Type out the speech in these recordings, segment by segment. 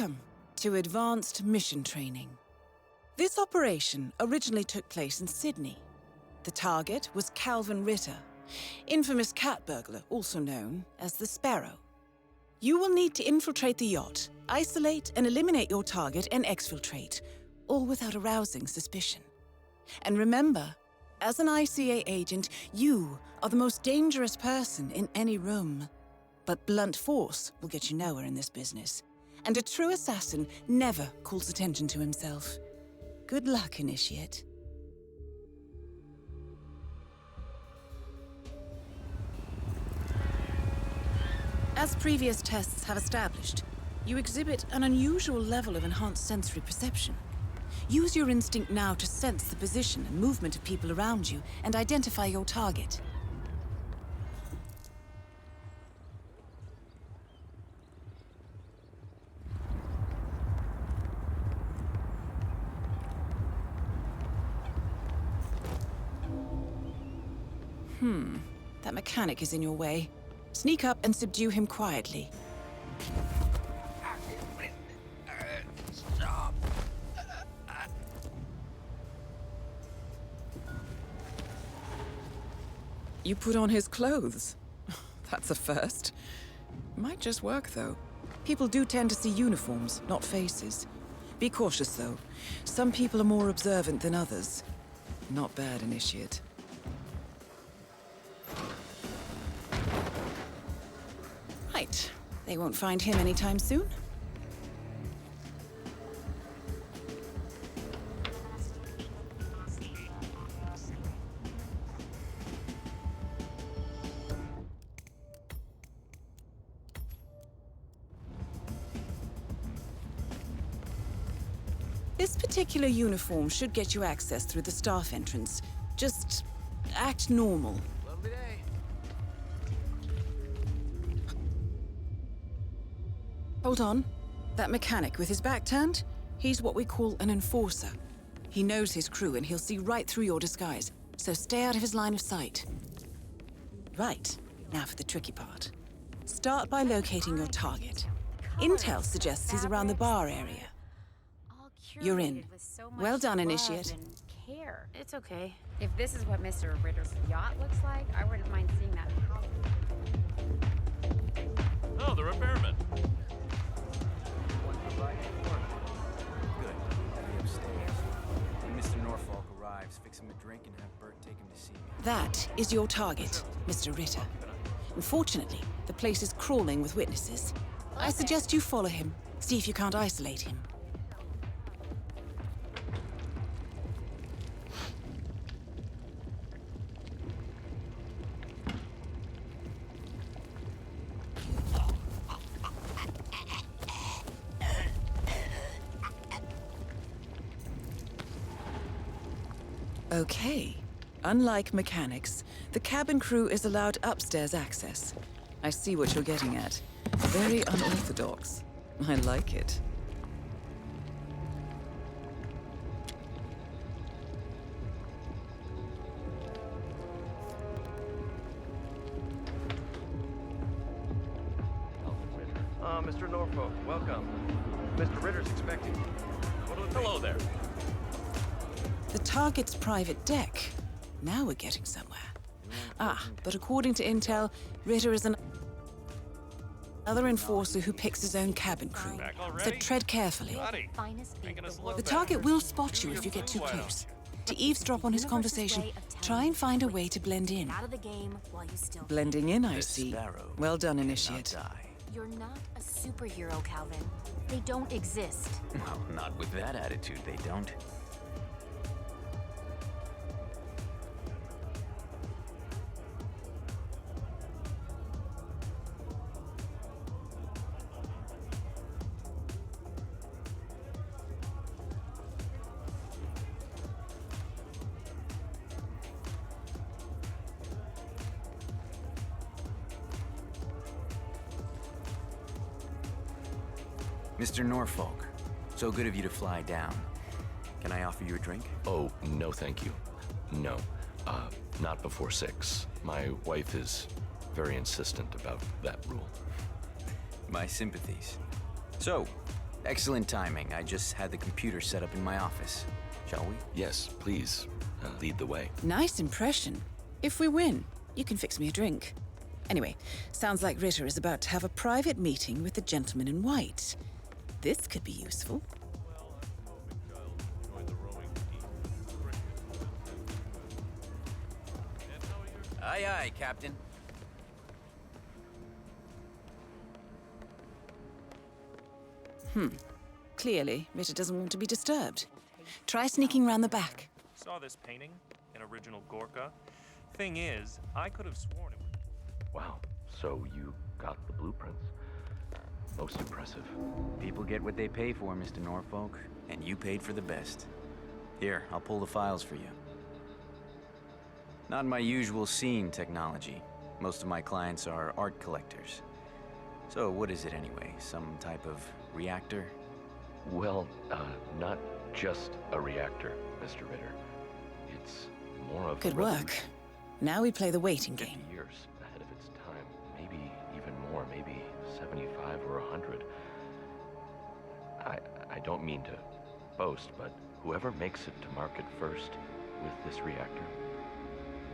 Welcome to Advanced Mission Training. This operation originally took place in Sydney. The target was Calvin Ritter, infamous cat burglar, also known as the Sparrow. You will need to infiltrate the yacht, isolate and eliminate your target, and exfiltrate, all without arousing suspicion. And remember, as an ICA agent, you are the most dangerous person in any room. But blunt force will get you nowhere in this business. And a true assassin never calls attention to himself. Good luck, Initiate. As previous tests have established, you exhibit an unusual level of enhanced sensory perception. Use your instinct now to sense the position and movement of people around you and identify your target. That mechanic is in your way. Sneak up and subdue him quietly. Stop. You put on his clothes. That's a first. Might just work, though. People do tend to see uniforms, not faces. Be cautious, though. Some people are more observant than others. Not bad, Initiate. Right. They won't find him anytime soon. This particular uniform should get you access through the staff entrance. Just act normal. Lovely day. Hold on. That mechanic with his back turned? He's what we call an enforcer. He knows his crew and he'll see right through your disguise, so stay out of his line of sight. Right, now for the tricky part. Start by locating your target. Intel suggests he's around the bar area. You're in. Well done, Initiate. Care. It's okay. If this is what Mr. Ritter's yacht looks like, I wouldn't mind seeing that house. Oh, the repairman. Good. Be upstairs. When Mr. Norfolk arrives, fix him a drink and have Bert take him to see me. That is your target, Mr. Ritter. Unfortunately, the place is crawling with witnesses. I suggest you follow him, see if you can't isolate him. Okay. Unlike mechanics, the cabin crew is allowed upstairs access. I see what you're getting at. Very unorthodox. I like it. Mr. Norfolk, welcome. Mr. Ritter's expecting you. Hello there. The target's private deck. Now we're getting somewhere. But according to Intel, Ritter is another enforcer who picks his own cabin crew. So tread carefully. The target will spot you if you get too close. To eavesdrop on his conversation, try and find a way to blend in. Blending in, I see. Well done, Initiate. You're not a superhero, Calvin. They don't exist. Well, not with that attitude, they don't. Mr. Norfolk, so good of you to fly down. Can I offer you a drink? Oh, no thank you. No. Not before 6. My wife is very insistent about that rule. My sympathies. So, Excellent timing. I just had the computer set up in my office. Shall we? Yes, please. Lead the way. Nice impression. If we win, you can fix me a drink. Anyway, sounds like Ritter is about to have a private meeting with the gentleman in white. This could be useful. Aye, aye, Captain. Clearly, Ritter doesn't want to be disturbed. Try sneaking round the back. Saw this painting, an original Gorka. Thing is, I could have sworn it was... Wow, so you got the blueprints. Most impressive. People get what they pay for, Mr. Norfolk, and you paid for the best. Here, I'll pull the files for you. Not my usual scene technology. Most of my clients are art collectors. So what is it anyway? Some type of reactor? Well, not just a reactor, Mr. Ritter. It's more of Good a work. revolution. Now we play the waiting 50 game. years ahead of its time. Maybe even more, maybe 75 or 100. I don't mean to boast, but whoever makes it to market first with this reactor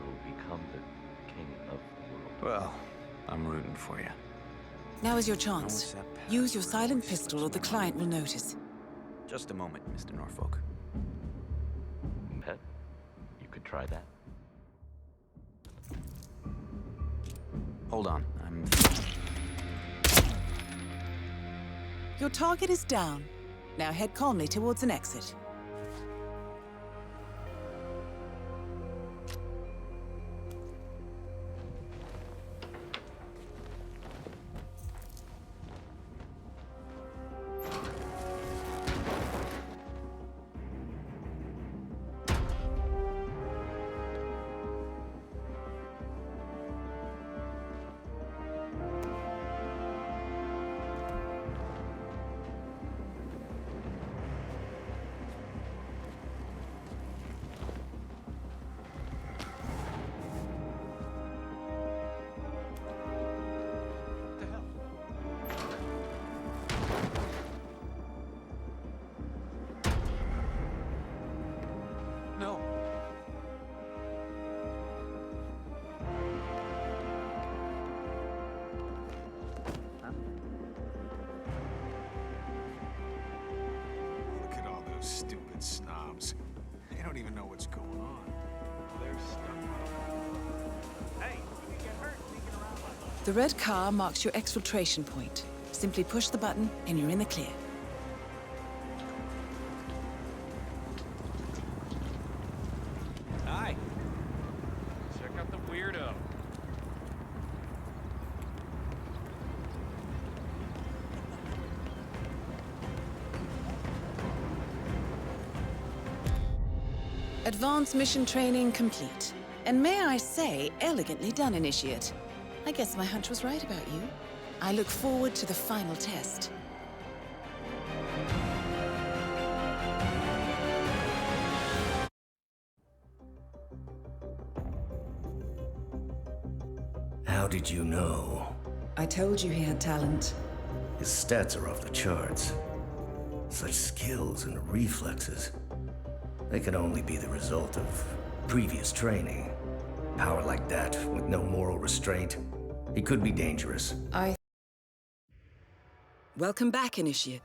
will become the king of the world. Well, I'm rooting for you. Now is your chance. Use your silent pistol or the client will notice. Just a moment, Mr. Norfolk. Pet, you could try that. Hold on, I'm... Your target is down. Now head calmly towards an exit. No. Look at all those stupid snobs. They don't even know what's going on. They're stuck. Hey, you can get hurt sneaking around like... The red car marks your exfiltration point. Simply push the button and you're in the clear. Hi. Check out the weirdo. Advanced mission training complete. And may I say, elegantly done, Initiate. I guess my hunch was right about you. I look forward to the final test. How did you know? I told you he had talent. His stats are off the charts. Such skills and reflexes. They could only be the result of previous training. Power like that, with no moral restraint, it could be dangerous. Welcome back, Initiate.